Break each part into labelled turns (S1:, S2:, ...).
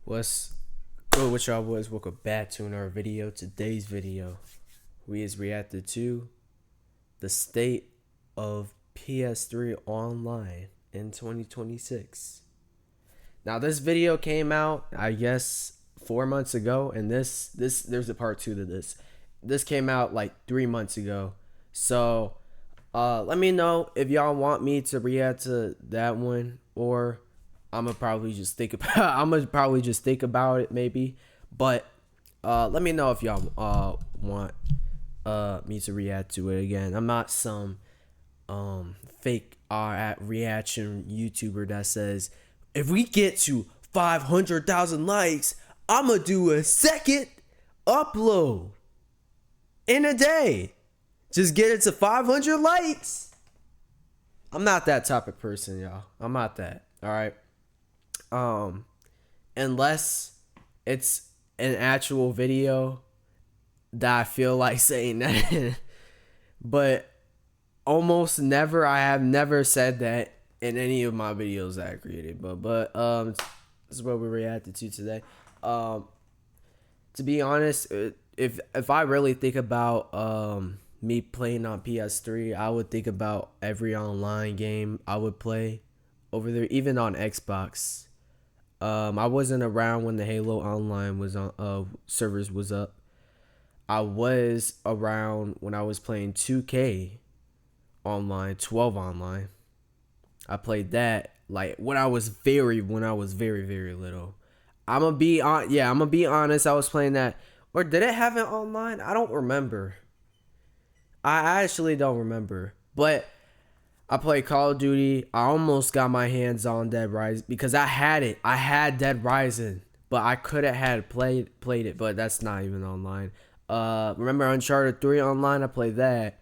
S1: What's good with y'all boys? Welcome back to another video. Today's video, we is reacted to the state of PS3 online in 2026. Now this video came out, I guess, 4 months ago, and this there's a part two to this. This came out like 3 months ago. So let me know if y'all want me to react to that one, or I'm gonna probably just think about it maybe. But let me know if y'all want me to react to it again. I'm not some fake reaction YouTuber that says if we get to 500,000 likes, I'm gonna do a second upload in a day. Just get it to 500 likes. I'm not that type of person, y'all. I'm not that. All right. Unless it's an actual video that I feel like saying that. But almost never, I have never said that in any of my videos that I created. But this is what we reacted to today. To be honest, if I really think about me playing on PS3, I would think about every online game I would play over there, even on Xbox. I wasn't around when the Halo Online was on servers was up. I was around when I was playing 2K online, 12 online. I played that like when I was very very little. I'm gonna be honest, I was playing that. Or did it have it online? I don't remember. I actually don't remember. But I played Call of Duty. I almost got my hands on Dead Rising because I had it. I had Dead Rising, but I could have had played it, but that's not even online. Remember Uncharted 3 online? I played that.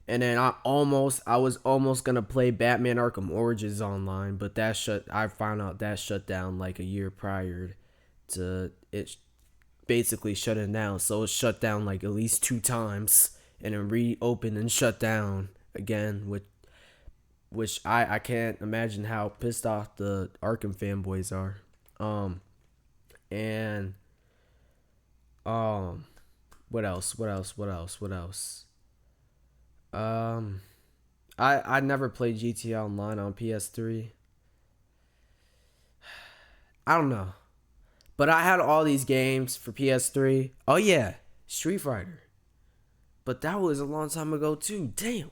S1: And then I was almost gonna play Batman Arkham Origins online, but I found out that shut down like a year prior to it basically shutting down. So it shut down like at least 2 times and then reopened and shut down again, which I can't imagine how pissed off the Arkham fanboys are. And what else? I never played GTA Online on PS3. I don't know. But I had all these games for PS3. Oh yeah, Street Fighter. But that was a long time ago too. Damn.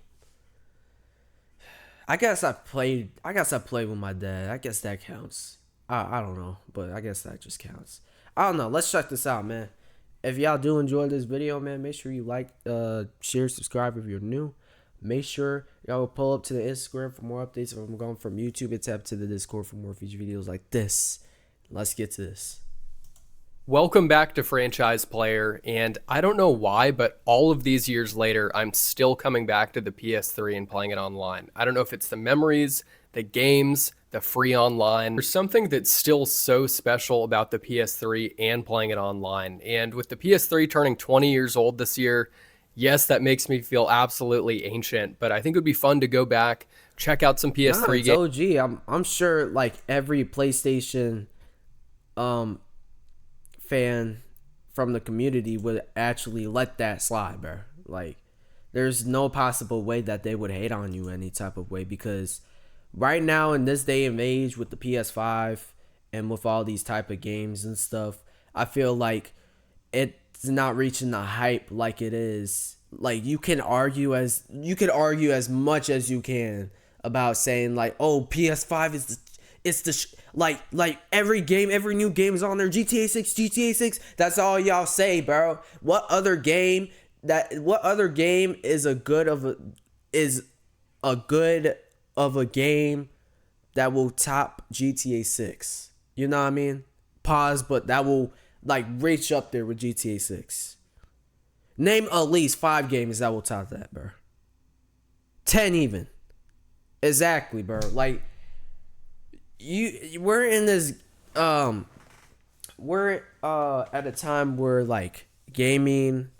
S1: I guess I played with my dad. I guess that counts. I don't know, but I guess that just counts. I don't know. Let's check this out, man. If y'all do enjoy this video, man, make sure you like, share, subscribe if you're new. Make sure y'all will pull up to the Instagram for more updates. If I'm going from YouTube, it's up to the Discord for more future videos like this. Let's get to this.
S2: Welcome back to Franchise Player, and I don't know why, but all of these years later, I'm still coming back to the PS3 and playing it online. I don't know if it's the memories, the games, the free online. There's something that's still so special about the PS3 and playing it online. And with the PS3 turning 20 years old this year, yes, that makes me feel absolutely ancient, but I think it would be fun to go back, check out some PS3 games.
S1: OG. I'm sure like every PlayStation fan from the community would actually let that slide, bro. Like, there's no possible way that they would hate on you any type of way, because right now in this day and age with the PS5 and with all these type of games and stuff, I feel like it's not reaching the hype like it is. Like, you could argue as much as you can about saying like, oh, PS5 is like every new game is on there. GTA 6. That's all y'all say, bro. What other game is a good of a game that will top GTA 6? You know what I mean? Pause, but that will like reach up there with GTA 6. Name at least 5 games that will top that, bro. 10 even. Exactly, bro. Like, we're in this we're at a time where like gaming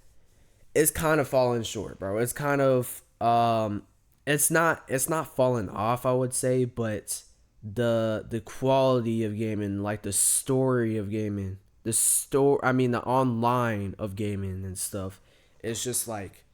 S1: is kind of falling short, bro. It's kind of it's not falling off, I would say, but the quality of gaming, like the story of gaming, the online of gaming and stuff. It's just like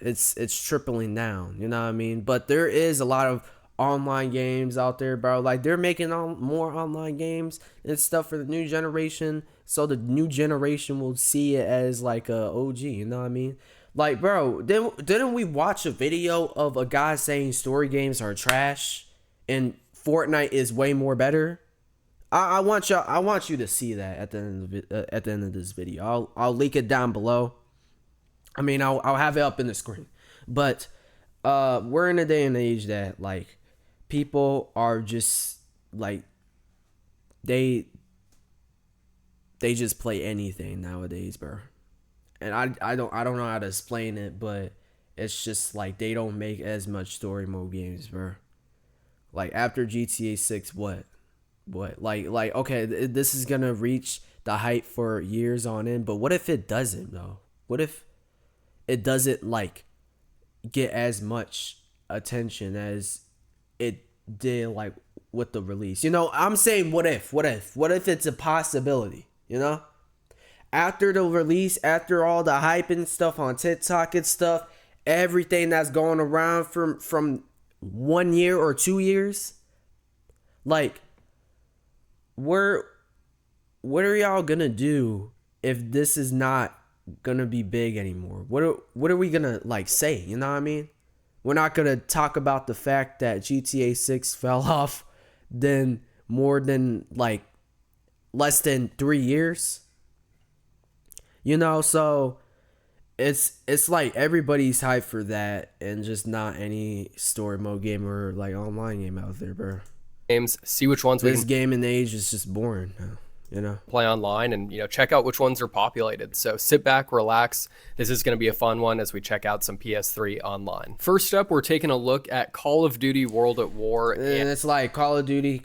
S1: it's tripling down, you know what I mean? But there is a lot of online games out there, bro. Like they're making more online games and stuff for the new generation, so the new generation will see it as like a OG, you know what I mean? Like, bro, didn't we watch a video of a guy saying story games are trash and Fortnite is way more better? I want you to see that at the end of this video. I'll link it down below. I mean, I'll have it up in the screen. But we're in a day and age that like people are just like they just play anything nowadays, bro. And I don't know how to explain it, but it's just like they don't make as much story mode games, bro. Like after GTA 6, what like okay, this is gonna reach the height for years on end, but what if it doesn't though? What if it doesn't like get as much attention as it did like with the release? You know, I'm saying what if it's a possibility, you know? After the release, after all the hype and stuff on TikTok and stuff, everything that's going around from 1 year or 2 years, like we're what are y'all gonna do if this is not gonna be big anymore? What are we gonna like say? You know what I mean? We're not gonna talk about the fact that GTA 6 fell off then more than like less than 3 years. You know, so it's like everybody's hyped for that and just not any story mode game or like online game out there, bro.
S2: Games, see which ones we
S1: This
S2: can
S1: game and age is just boring now, you know.
S2: play online, and check out which ones are populated. So sit back, relax. This is going to be a fun one as we check out some PS3 online. First up, we're taking a look at Call of Duty World at War.
S1: And it's like Call of Duty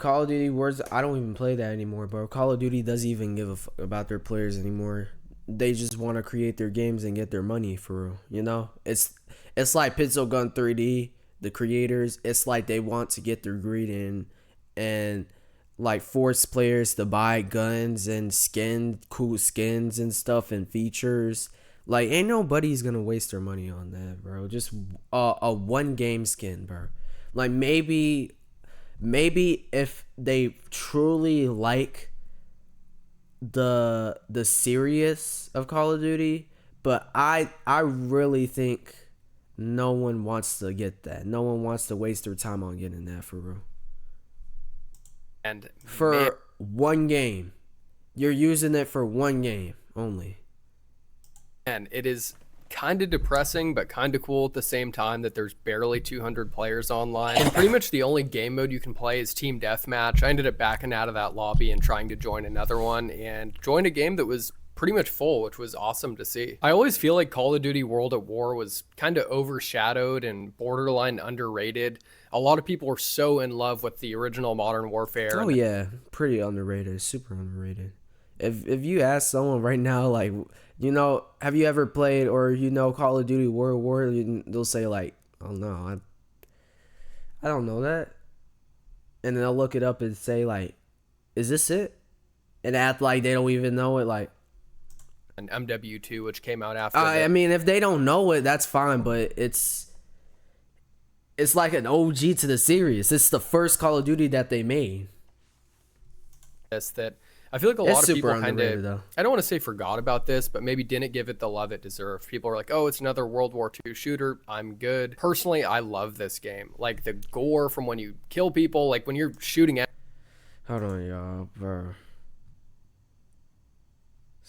S1: Wars. I don't even play that anymore, bro. Call of Duty doesn't even give a fuck about their players anymore. They just want to create their games and get their money for real, you know. It's like Pixel Gun 3D, the creators. It's like they want to get their greed in and like force players to buy guns and cool skins and stuff and features. Like ain't nobody's gonna waste their money on that, bro. Just a one game skin, bro. Like maybe if they truly like the series of Call of Duty, but I really think no one wants to get that. No one wants to waste their time on getting that for real.
S2: And
S1: for one game. You're using it for one game only.
S2: And it is kind of depressing, but kind of cool at the same time that there's barely 200 players online. And pretty much the only game mode you can play is Team Deathmatch. I ended up backing out of that lobby and trying to join another one and joined a game that was pretty much full, which was awesome to see. I always feel like Call of Duty World at War was kind of overshadowed and borderline underrated. A lot of people were so in love with the original Modern Warfare.
S1: Oh yeah, pretty underrated, super underrated. If you ask someone right now, like, you know, have you ever played or Call of Duty World War, they'll say like, oh no, I don't know that, and then they'll look it up and say like, is this it? And act like they don't even know it, like.
S2: And MW2, which came out after.
S1: I mean, if they don't know it, that's fine, but it's like an OG to the series. It's the first Call of Duty that they made.
S2: Yes, that I feel like a lot of people kind of, I don't want to say forgot about this, but maybe didn't give it the love it deserved. People are like, oh, it's another World War II shooter. I'm good. Personally, I love this game. Like the gore from when you kill people, like when you're shooting at.
S1: Hold on, y'all, bro.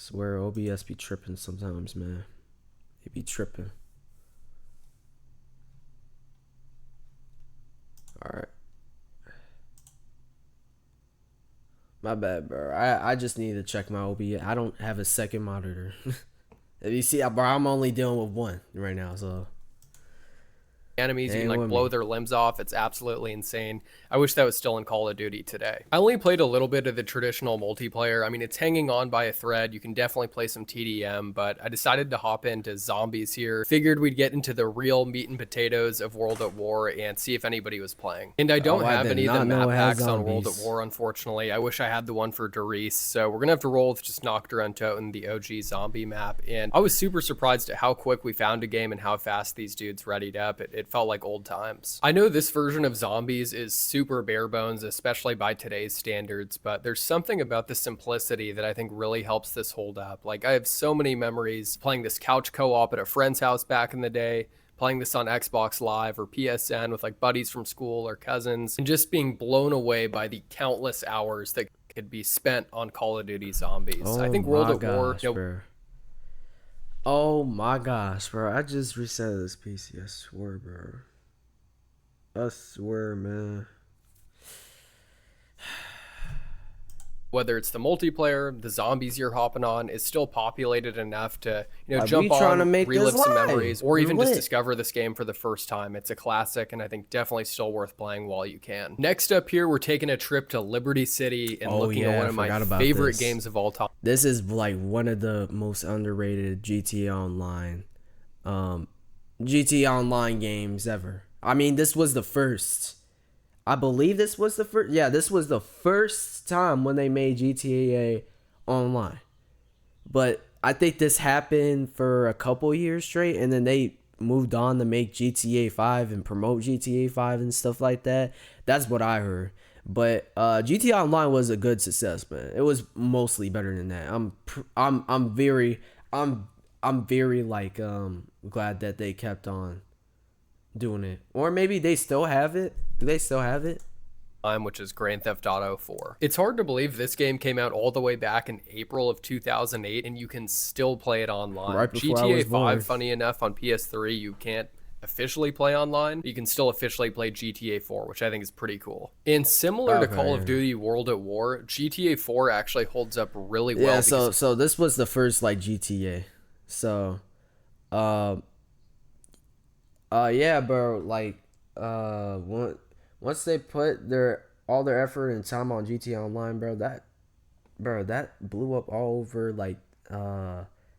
S1: Swear OBS be tripping sometimes, man. It be tripping. Alright. My bad, bro. I just need to check my OBS. I don't have a second monitor. If you see, bro, I'm only dealing with one right now, so.
S2: enemies, you can
S1: Ain't
S2: like
S1: with
S2: blow
S1: me.
S2: their limbs off. It's absolutely insane. I wish that was still in Call of Duty today. I only played a little bit of the traditional multiplayer. I mean, it's hanging on by a thread. You can definitely play some TDM, but I decided to hop into zombies here. Figured we'd get into the real meat and potatoes of World at War and see if anybody was playing. And I
S1: Oh,
S2: don't
S1: I
S2: have
S1: did
S2: any of the
S1: not know
S2: map
S1: it had
S2: packs on World at
S1: zombies.
S2: War, unfortunately. I wish I had the one for Derice, so we're gonna have to roll with just Nocturne and Toten, the OG zombie map. And I was super surprised at how quick we found a game and how fast these dudes readied up. It felt like old times. I know this version of zombies is super bare bones, especially by today's standards, but there's something about the simplicity that I think really helps this hold up. Like, I have so many memories playing this couch co-op at a friend's house back in the day, playing this on Xbox Live or PSN with like buddies from school or cousins, and just being blown away by the countless hours that could be spent on Call of Duty Zombies. I
S1: Oh
S2: think World
S1: my
S2: at War,
S1: gosh, bro. Oh my gosh, bro. I just reset this PC. I swear, bro. I swear, man.
S2: whether it's the multiplayer, the zombies you're hopping on, is still populated enough to,
S1: Like,
S2: jump
S1: we trying to
S2: on,
S1: make
S2: relive
S1: this
S2: some
S1: live.
S2: memories, or
S1: We're
S2: even just
S1: lit.
S2: discover this game for the first time. It's a classic, and I think definitely still worth playing while you can. Next up here, we're taking a trip to Liberty City and looking at one of my favorite games of all time.
S1: This is like one of the most underrated GTA Online games ever. I mean, this was the first. I believe this was the first. Yeah, this was the first time when they made GTA Online. But I think this happened for a couple years straight, and then they moved on to make GTA 5 and promote GTA 5 and stuff like that. That's what I heard. But GTA Online was a good success, man. It was mostly better than that. I'm very like glad that they kept on doing it. Or maybe they still have it. Do they still have it?
S2: Which is Grand Theft Auto 4. It's hard to believe this game came out all the way back in April of 2008 and you can still play it online.
S1: Right before I
S2: GTA
S1: was
S2: 5,
S1: born.
S2: funny enough, on PS3 you can't officially play online. You can still officially play GTA 4, which I think is pretty cool. And similar to Call of Duty World at War, GTA 4 actually holds up really well.
S1: Yeah, so this was the first like GTA. So yeah, bro, like once they put all their effort and time on GTA Online, that blew up all over like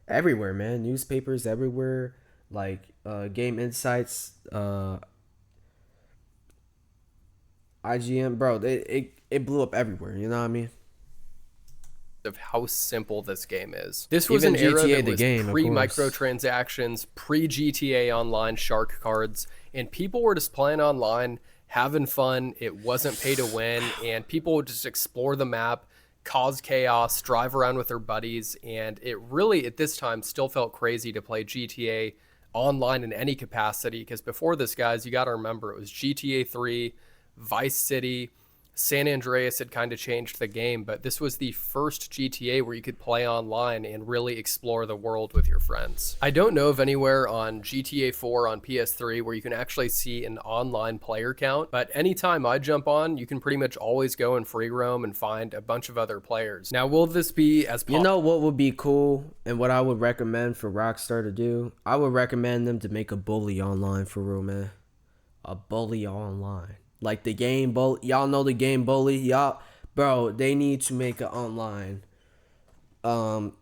S1: everywhere, man. Newspapers everywhere, like Game Insights, IGN, bro. It blew up everywhere. You know what I mean?
S2: Of how simple this game is. This was an
S1: Even
S2: era
S1: GTA
S2: that
S1: the
S2: was
S1: game, of
S2: pre-microtransactions, pre-GTA Online shark cards, and people were just playing online, having fun. It wasn't pay to win, and people would just explore the map, cause chaos, drive around with their buddies, and it really, at this time, still felt crazy to play GTA online in any capacity, because before this, guys, you got to remember, it was GTA 3, Vice City, San Andreas had kind of changed the game, but this was the first GTA where you could play online and really explore the world with your friends. I don't know of anywhere on GTA 4 on PS3 where you can actually see an online player count, but anytime I jump on, you can pretty much always go and free roam and find a bunch of other players. Now, will this be as
S1: You know what would be cool and what I would recommend for Rockstar to do? I would recommend them to make a bully online for real, man. A bully online. Like the game bully, y'all know the game bully, y'all, bro. They need to make an online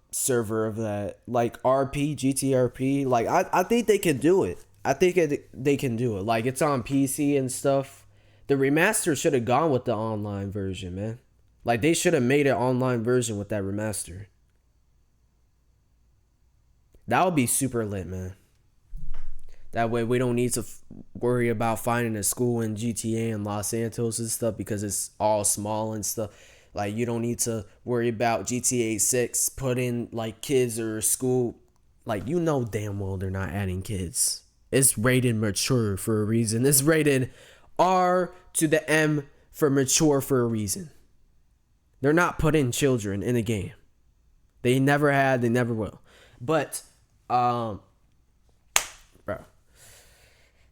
S1: server of that, like GTRP. Like I think they can do it. I think they can do it. Like it's on PC and stuff. The remaster should have gone with the online version, man. Like they should have made an online version with that remaster. That would be super lit, man. That way we don't need to worry about finding a school in GTA and Los Santos and stuff because it's all small and stuff. Like you don't need to worry about GTA 6 putting like kids or school. Like you know damn well they're not adding kids. It's rated mature for a reason. It's rated R to the M for mature for a reason. They're not putting children in a game. They never had, they never will. But bro,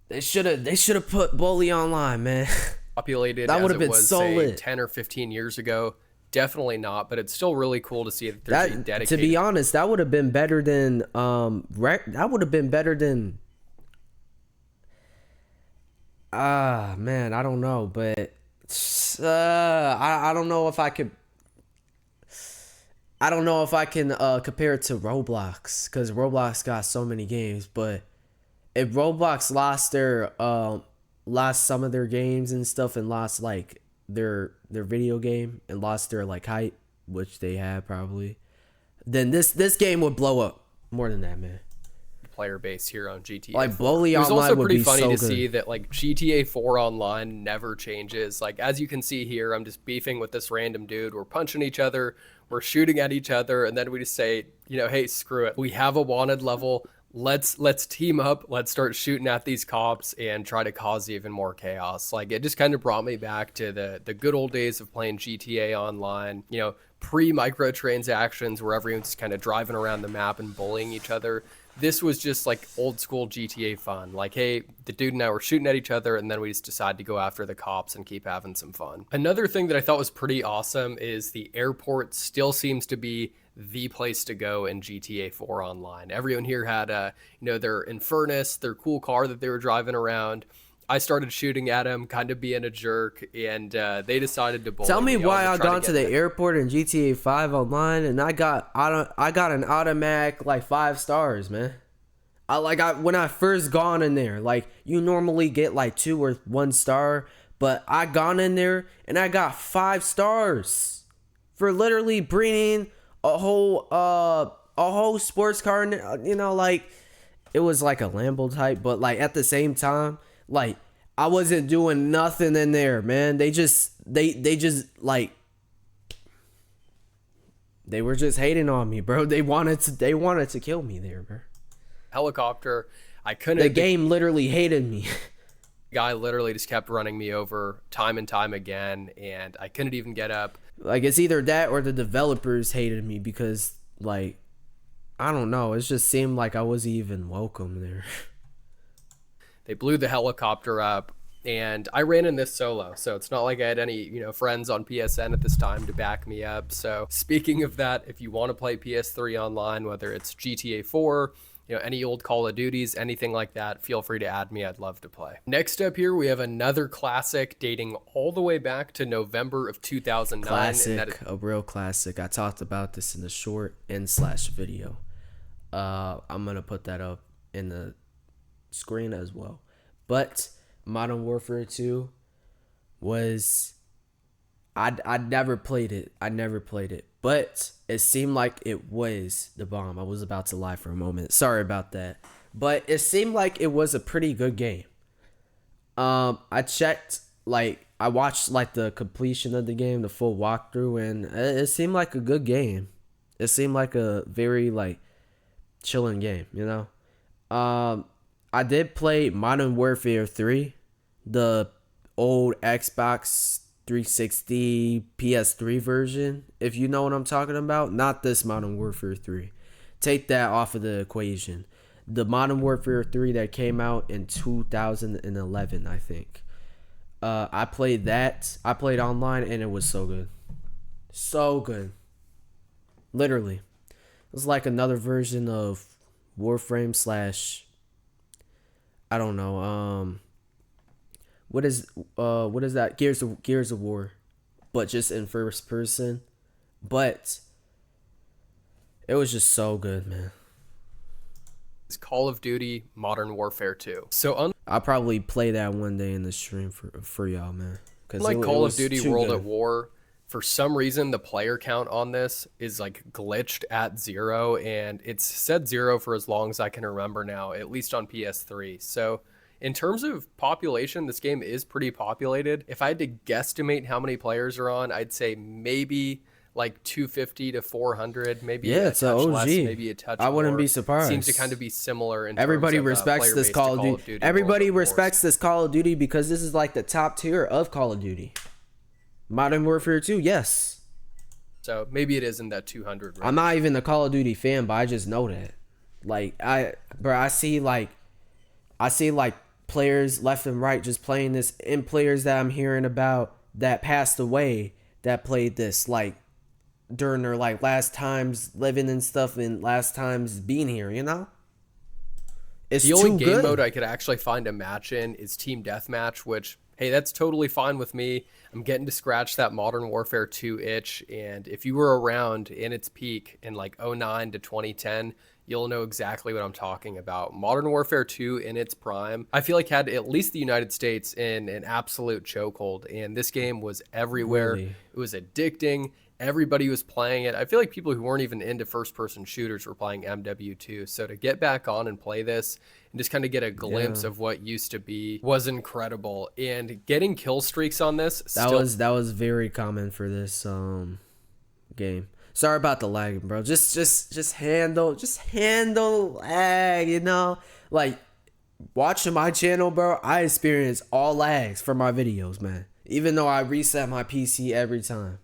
S1: They should have put Bully online, man.
S2: Populated
S1: that
S2: would have
S1: been so lit
S2: 10 or 15 years ago. Definitely not, but it's still really cool to see that there's a dedicated.
S1: To be honest, that would have been better than that would have been better than Man, I don't know, but I don't know if I could. I don't know if I can compare it to Roblox because Roblox got so many games. But if Roblox lost some of their games and stuff and lost like their video game and lost their like hype, which they have probably, then this game would blow up more than that, man.
S2: Player base here on GTA
S1: Like
S2: 4.
S1: Bully
S2: It was
S1: Online
S2: also
S1: would
S2: pretty
S1: be
S2: funny
S1: so
S2: to
S1: good.
S2: see that like GTA 4 Online never changes. Like as you can see here, I'm just beefing with this random dude. We're punching each other, we're shooting at each other, and then we just say, you know, hey, screw it. We have a wanted level. Let's team up. Let's start shooting at these cops and try to cause even more chaos. Like it just kind of brought me back to the good old days of playing GTA Online. You know, pre microtransactions where everyone's kind of driving around the map and bullying each other. This was just like old school GTA fun. Like, hey, the dude and I were shooting at each other, and then we just decided to go after the cops and keep having some fun. Another thing that I thought was pretty awesome is the airport still seems to be the place to go in GTA 4 Online. Everyone here had their Infernus, their cool car that they were driving around. I started shooting at him, kind of being a jerk, and they decided to bully
S1: Tell me
S2: me.
S1: why I got to the airport in GTA 5 Online and I got an automatic like 5 stars, man. When I first gone in there, like you normally get like 2 or 1 star, but I gone in there and I got 5 stars for literally bringing a whole sports car in there, you know, like it was like a Lambo type, but like at the same time, like I wasn't doing nothing in there, man. They like they were just hating on me, bro. They wanted to kill me there, bro.
S2: Helicopter. I couldn't.
S1: The game literally hated me.
S2: Guy literally just kept running me over time and time again, and I couldn't even get up.
S1: Like it's either that or the developers hated me because like I don't know. It just seemed like I wasn't even welcome there.
S2: They blew the helicopter up, and I ran in this solo, so it's not like I had any friends on PSN at this time to back me up. So speaking of that, if you want to play PS3 online, whether it's GTA 4, any old Call of Duties, anything like that, feel free to add me. I'd love to play. Next up here, we have another classic dating all the way back to November of 2009.
S1: Classic, a real classic. I talked about this in the short / video. I'm gonna put that up in the screen as well. But Modern Warfare 2 was I never played it. But it seemed like it was the bomb. I was about to lie for a moment. Sorry about that. But it seemed like it was a pretty good game. I checked, like, I watched, like, the completion of the game, the full walkthrough, and it seemed like a good game. It seemed like a very, like, chilling game, you know? I did play Modern Warfare 3, the old Xbox 360 PS3 version, if you know what I'm talking about. Not this Modern Warfare 3. Take that off of the equation. The Modern Warfare 3 that came out in 2011, I think. I played that. I played online and it was so good. So good. Literally. It was like another version of Warframe / I don't know. What is that? Gears of War, but just in first person. But it was just so good, man.
S2: It's Call of Duty Modern Warfare 2. So
S1: I'll probably play that one day in the stream for y'all, man.
S2: Like Call of Duty World at War, for some reason the player count on this is like glitched at 0, and it's said 0 for as long as I can remember now, at least on PS3. So in terms of population, this game is pretty populated. If I had to guesstimate how many players are on, I'd say maybe like 250 to 400, maybe
S1: it's a OG.
S2: less, maybe a touch
S1: I wouldn't
S2: more.
S1: be surprised.
S2: Seems to kind of be similar in
S1: Everybody
S2: terms of,
S1: respects this Call of Duty. Everybody respects this Call of Duty because this is like the top tier of Call of Duty. Modern Warfare 2, yes.
S2: So maybe it is in that 200 range.
S1: I'm not even a Call of Duty fan, but I just know that. Like I see like players left and right just playing this, and players that I'm hearing about that passed away that played this like during their like last times living and stuff and last times being here, you know? It's
S2: The only
S1: too
S2: game mode
S1: good.
S2: I could actually find a match in is Team Deathmatch, which, hey, that's totally fine with me. I'm getting to scratch that Modern Warfare 2 itch, and if you were around in its peak in like '09 to 2010, you'll know exactly what I'm talking about. Modern Warfare 2 in its prime, I feel like had at least the United States in an absolute chokehold, and this game was everywhere.
S1: Really.
S2: It was addicting. Everybody was playing it. I feel like people who weren't even into first-person shooters were playing MW2. So to get back on and play this and just kind of get a
S1: Yeah.
S2: glimpse of what used to be was incredible. And getting kill streaks on this
S1: That
S2: still
S1: was very common for this game. Sorry about the lag, bro. Just handle lag, you know? Like watching my channel, bro, I experience all lags for my videos, man. Even though I reset my PC every time.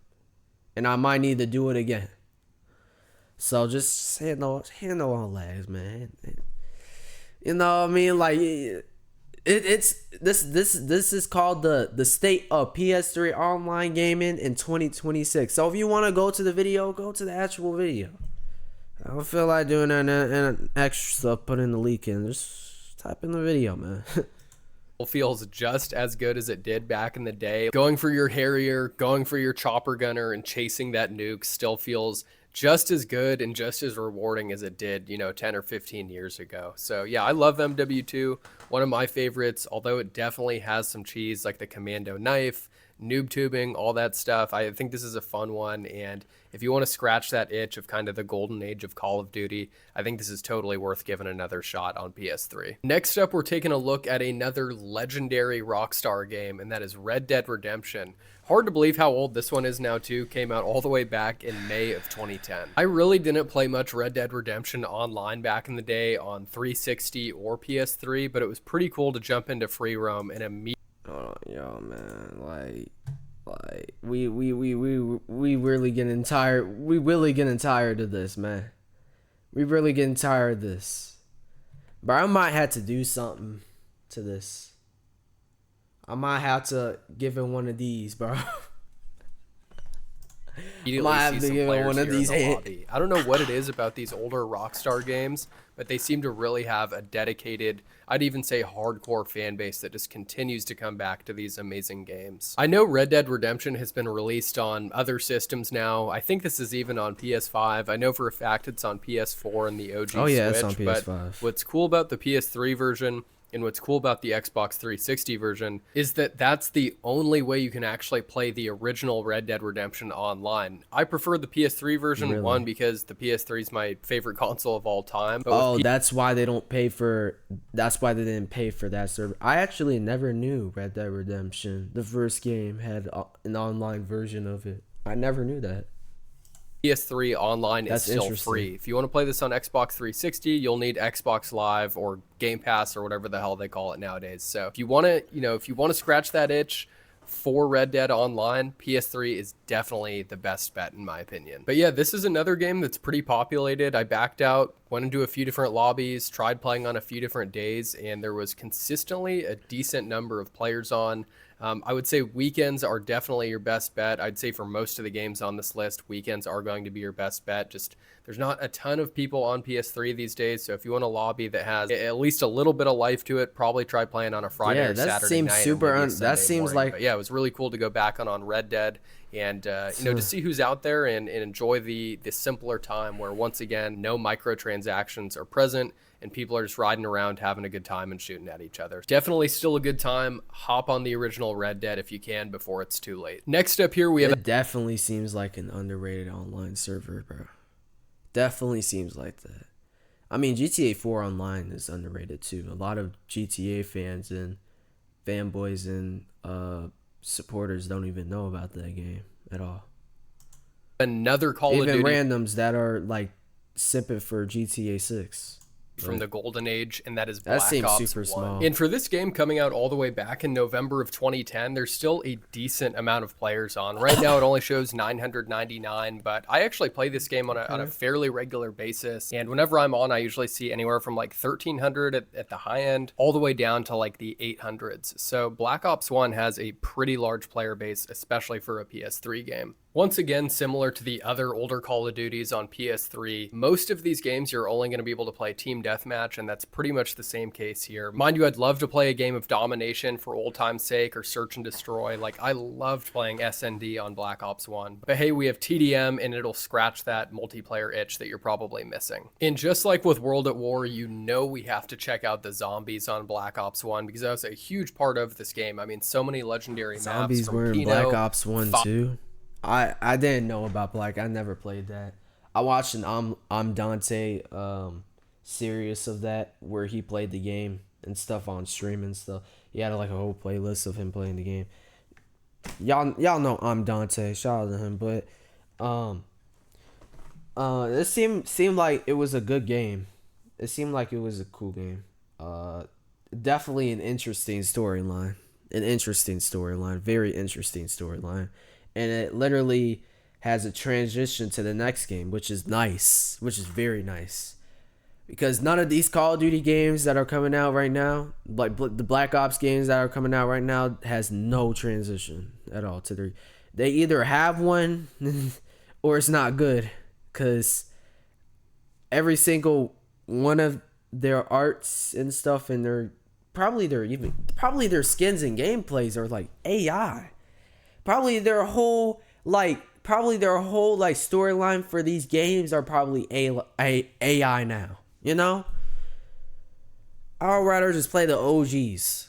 S1: And I might need to do it again. So just handle all lags, man. You know what I mean? Like it's this is called the state of PS3 online gaming in 2026. So if you want to go to the video, go to the actual video. I don't feel like doing an extra stuff, put in the leak in. Just type in the video, man.
S2: feels just as good as it did back in the day. Going for your Harrier, going for your chopper gunner, and chasing that nuke still feels just as good and just as rewarding as it did, 10 or 15 years ago. So yeah, I love MW2, one of my favorites, although it definitely has some cheese like the commando knife, noob tubing, all that stuff. I think this is a fun one, and if you want to scratch that itch of kind of the golden age of Call of Duty, I think this is totally worth giving another shot on PS3. Next up, we're taking a look at another legendary Rockstar game, and that is Red Dead Redemption. Hard to believe how old this one is now too. Came out all the way back in May of 2010. I really didn't play much Red Dead Redemption online back in the day on 360 or PS3, but it was pretty cool to jump into free roam and immediately
S1: Yo, man, like we really getting tired. We really getting tired of this, man. We really getting tired of this. But I might have to do something to this. I might have to give it one of these, bro.
S2: immediately
S1: Might have
S2: see
S1: to
S2: some
S1: give it
S2: players
S1: one of
S2: here in
S1: these
S2: the lobby. I don't know what it is about these older Rockstar games, but they seem to really have a dedicated, I'd even say hardcore fan base that just continues to come back to these amazing games. I know Red Dead Redemption has been released on other systems now. I think this is even on PS5. I know for a fact it's on PS4 and the OG
S1: Oh yeah, it's on
S2: Switch, but
S1: PS5.
S2: what's cool about the PS3 version and what's cool about the Xbox 360 version is that that's the only way you can actually play the original Red Dead Redemption online. I prefer the PS3 version,
S1: Really?
S2: one, because the PS3 is my favorite console of all time. But
S1: Oh, that's why they don't pay for. That's why they didn't pay for that server. I actually never knew Red Dead Redemption, the first game, had an online version of it. I never knew that.
S2: PS3 online is
S1: That's
S2: still
S1: interesting.
S2: free. If you want to play this on Xbox 360, you'll need Xbox Live or Game Pass or whatever the hell they call it nowadays. So if you want to, if you want to scratch that itch for Red Dead Online, PS3 is definitely the best bet in my opinion. But yeah, this is another game that's pretty populated. I backed out, went into a few different lobbies, tried playing on a few different days, and there was consistently a decent number of players on. I would say weekends are definitely your best bet. I'd say for most of the games on this list, weekends are going to be your best bet. Just there's not a ton of people on PS3 these days, so if you want a lobby that has at least a little bit of life to it, probably try playing on a Friday
S1: Yeah,
S2: or
S1: that
S2: Saturday
S1: seems
S2: night.
S1: super.
S2: Or maybe a
S1: That
S2: Sunday
S1: seems
S2: morning.
S1: like.
S2: But yeah, it was really cool to go back on Red Dead and to see who's out there and enjoy the simpler time where once again no microtransactions are present and people are just riding around having a good time and shooting at each other. Definitely still a good time. Hop on the original Red Dead if you can before it's too late. Next up here we have
S1: It definitely seems like an underrated online server, bro. Definitely seems like that. I mean, GTA 4 Online is underrated too. A lot of GTA fans and fanboys and supporters don't even know about that game at all.
S2: another Call of
S1: Even
S2: Duty
S1: randoms that are like simping for GTA 6.
S2: from the golden age, and that is
S1: That
S2: Black
S1: seems
S2: Ops
S1: super
S2: 1.
S1: small.
S2: And for this game coming out all the way back in November of 2010, there's still a decent amount of players on. Right now it only shows 999, but I actually play this game on a fairly regular basis, and whenever I'm on I usually see anywhere from like 1300 at the high end all the way down to like the 800s. So Black Ops 1 has a pretty large player base, especially for a PS3 game. Once again, similar to the other older Call of Duties on PS3, most of these games you're only going to be able to play Team Deathmatch, and that's pretty much the same case here. Mind you, I'd love to play a game of Domination for old time's sake or Search and Destroy. Like, I loved playing SND on Black Ops 1. But hey, we have TDM, and it'll scratch that multiplayer itch that you're probably missing. And just like with World at War, you know we have to check out the zombies on Black Ops 1 because that was a huge part of this game. I mean, so many legendary maps
S1: Zombies
S2: from
S1: were in
S2: Kino,
S1: Black Ops 1 too. I didn't know about Black. I never played that. I watched an I'm Dante series of that where he played the game and stuff on stream and stuff. He had like a whole playlist of him playing the game. Y'all know I'm Dante. Shout out to him. But it seemed like it was a good game. It seemed like it was a cool game. Definitely an interesting storyline. An interesting storyline. Very interesting storyline. And it literally has a transition to the next game, which is nice, which is very nice, because none of these Call of Duty games that are coming out right now, like the Black Ops games that are coming out right now, has no transition at all to their. They either have one or it's not good, because every single one of their arts and stuff and their skins and gameplays are like AI. Probably their whole storyline for these games are probably AI now. You know, I'd rather just play the OGs.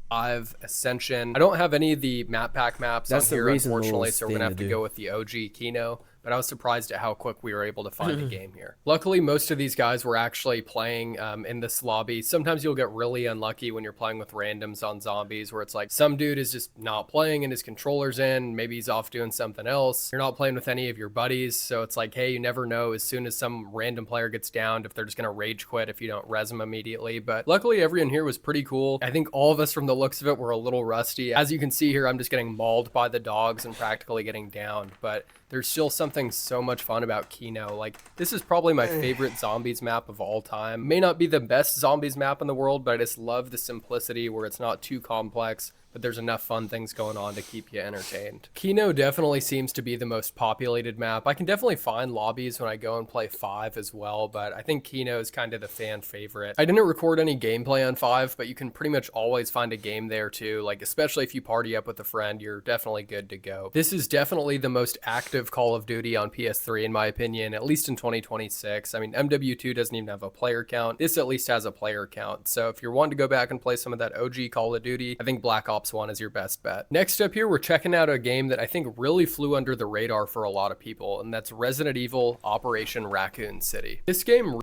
S2: Ascension. I don't have any of the map pack maps on here, unfortunately, so we're gonna have to go with the OG Kino. But I was surprised at how quick we were able to find a game here. Luckily, most of these guys were actually playing in this lobby. Sometimes you'll get really unlucky when you're playing with randoms on zombies, where it's like some dude is just not playing and his controller's in. Maybe he's off doing something else. You're not playing with any of your buddies, so it's like, hey, you never know as soon as some random player gets downed if they're just gonna rage quit if you don't res them immediately. But luckily, everyone here was pretty cool. I think all of us, from the looks of it, were a little rusty. As you can see here, I'm just getting mauled by the dogs and practically getting downed, but there's still something so much fun about Kino. Like, this is probably my favorite zombies map of all time. May not be the best zombies map in the world, but I just love the simplicity where it's not too complex, but there's enough fun things going on to keep you entertained. Kino definitely seems to be the most populated map. I can definitely find lobbies when I go and play 5 as well, but I think Kino is kind of the fan favorite. I didn't record any gameplay on 5, but you can pretty much always find a game there too. Like, especially if you party up with a friend, you're definitely good to go. This is definitely the most active Call of Duty on PS3 in my opinion, at least in 2026. I mean, MW2 doesn't even have a player count. This at least has a player count. So if you're wanting to go back and play some of that OG Call of Duty, I think Black Ops 1 is your best bet. Next up here, we're checking out a game that I think really flew under the radar for a lot of people, and that's Resident Evil Operation Raccoon City. This game...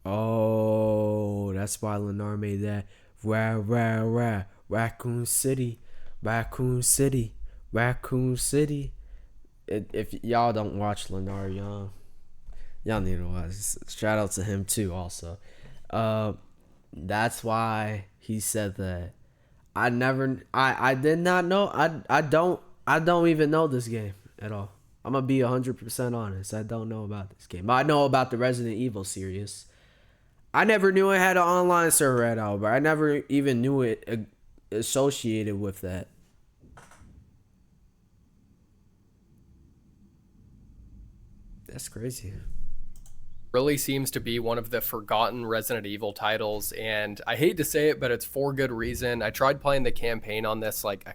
S1: Oh, that's why Lennar made that. Raccoon City. Raccoon City. Raccoon City. If y'all don't watch Lennar Young, y'all need to watch. Shout out to him too also. That's why he said that. I did not know. I don't even know this game at all. I'm gonna be 100% honest. I don't know about this game. I know about the Resident Evil series. I never knew it had an online server at all, but I never even knew it associated with that. That's crazy.
S2: Really seems to be one of the forgotten Resident Evil titles, and I hate to say it, but it's for good reason. I tried playing the campaign on this like a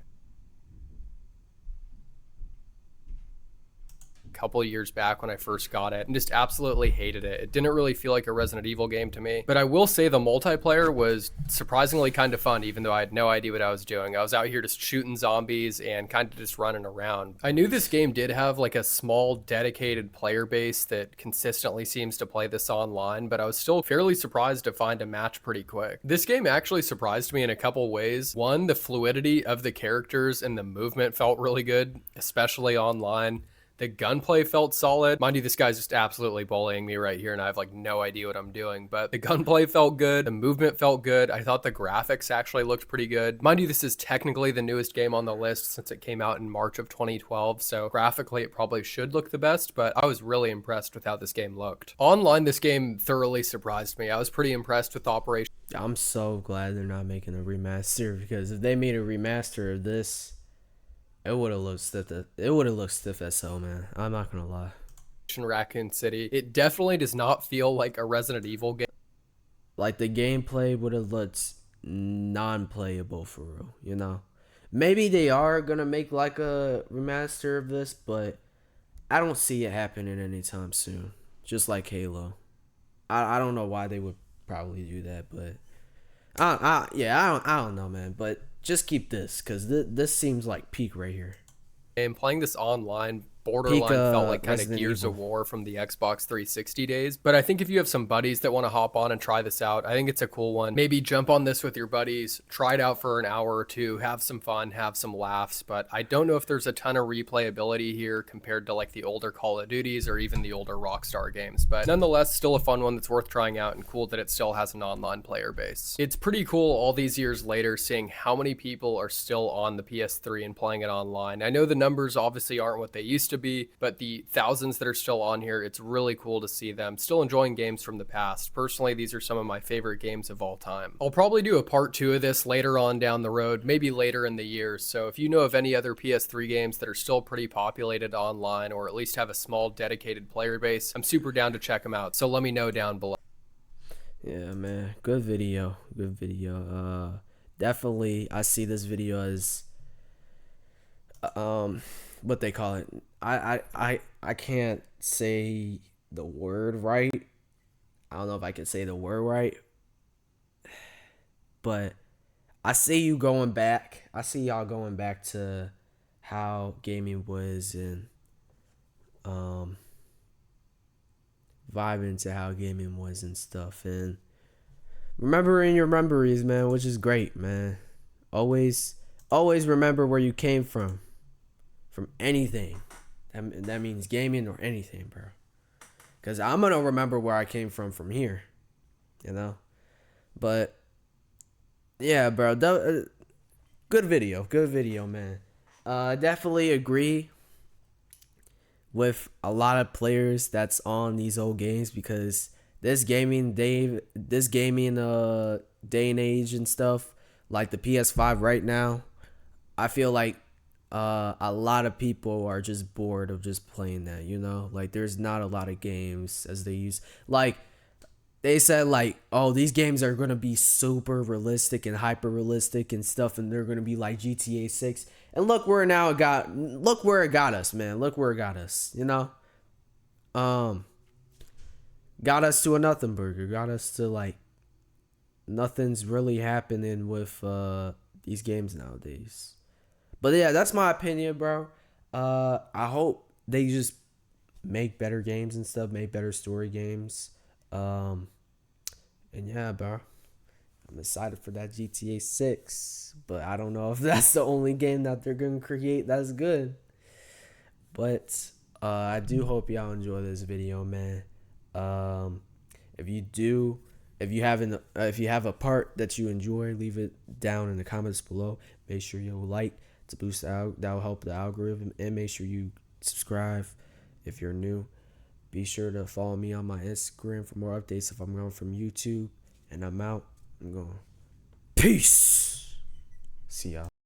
S2: couple of years back when I first got it and just absolutely hated it. It didn't really feel like a Resident Evil game to me, but I will say the multiplayer was surprisingly kind of fun, even though I had no idea what I was doing. I was out here just shooting zombies and kind of just running around. I knew this game did have like a small dedicated player base that consistently seems to play this online, but I was still fairly surprised to find a match pretty quick. This game actually surprised me in a couple ways. One, the fluidity of the characters and the movement felt really good, especially online. The gunplay felt solid. Mind you, this guy's just absolutely bullying me right here, and I have like no idea what I'm doing, but the gunplay felt good. The movement felt good. I thought the graphics actually looked pretty good. Mind you, this is technically the newest game on the list since it came out in March of 2012, so graphically it probably should look the best, but I was really impressed with how this game looked. Online, this game thoroughly surprised me. I was pretty impressed with Operation.
S1: I'm so glad they're not making a remaster, because if they made a remaster of this, It would have looked stiff. It would have looked stiff as hell, man. I'm not gonna lie.
S2: Raccoon City. It definitely does not feel like a Resident Evil game.
S1: Like the gameplay would have looked non-playable for real. You know, maybe they are gonna make like a remaster of this, but I don't see it happening anytime soon. Just like Halo. I don't know why they would probably do that, but I don't know, man. But just keep this, cause this seems like peak right here.
S2: And playing this online
S1: Peak
S2: borderline felt like kind of
S1: Resident
S2: Gears
S1: Evil.
S2: of War from the Xbox 360 days. But I think if you have some buddies that want to hop on and try this out, I think it's a cool one. Maybe jump on this with your buddies, try it out for an hour or two, have some fun, have some laughs. But I don't know if there's a ton of replayability here compared to like the older Call of Duties or even the older Rockstar games. But nonetheless, still a fun one that's worth trying out, and cool that it still has an online player base. It's pretty cool all these years later seeing how many people are still on the PS3 and playing it online. I know the numbers obviously aren't what they used to be, but the thousands that are still on here, it's really cool to see them still enjoying games from the past. Personally, these are some of my favorite games of all time. I'll probably do a part 2 of this later on down the road, maybe later in the year. So if you know of any other PS3 games that are still pretty populated online, or at least have a small dedicated player base, I'm super down to check them out. So let me know down below.
S1: Yeah, man. Good video. Good video. Definitely I see this video as what they call it. I can't say the word right. I don't know if I can say the word right. But I see you going back. I see y'all going back to how gaming was, and um vibing to how gaming was and stuff, and remembering your memories, man, which is great, man. Always remember where you came from anything. That means gaming or anything, bro. Cause I'm gonna remember where I came from here, you know. But yeah, bro. Good video, man. Definitely agree with a lot of players that's on these old games, because this gaming day and age and stuff, like the PS5 right now, I feel like a lot of people are just bored of just playing that, you know? Like there's not a lot of games as they use, like they said, like, oh, these games are gonna be super realistic and hyper realistic and stuff, and they're gonna be like GTA 6. And look where it got us, man. Look where it got us, you know? Um got us to a nothing burger. Got us to like nothing's really happening with these games nowadays. But yeah, that's my opinion, bro. I hope they just make better games and stuff, make better story games. And yeah, bro, I'm excited for that GTA 6, but I don't know if that's the only game that they're gonna create that's good. But I do hope y'all enjoy this video, man. Um, if you do, if you have a part that you enjoy, leave it down in the comments below. Make sure you like to boost out. That'll help the algorithm, and make sure you subscribe if you're new. Be sure to follow me on my Instagram for more updates if I'm going from YouTube. And I'm out. I'm going. Peace. See y'all.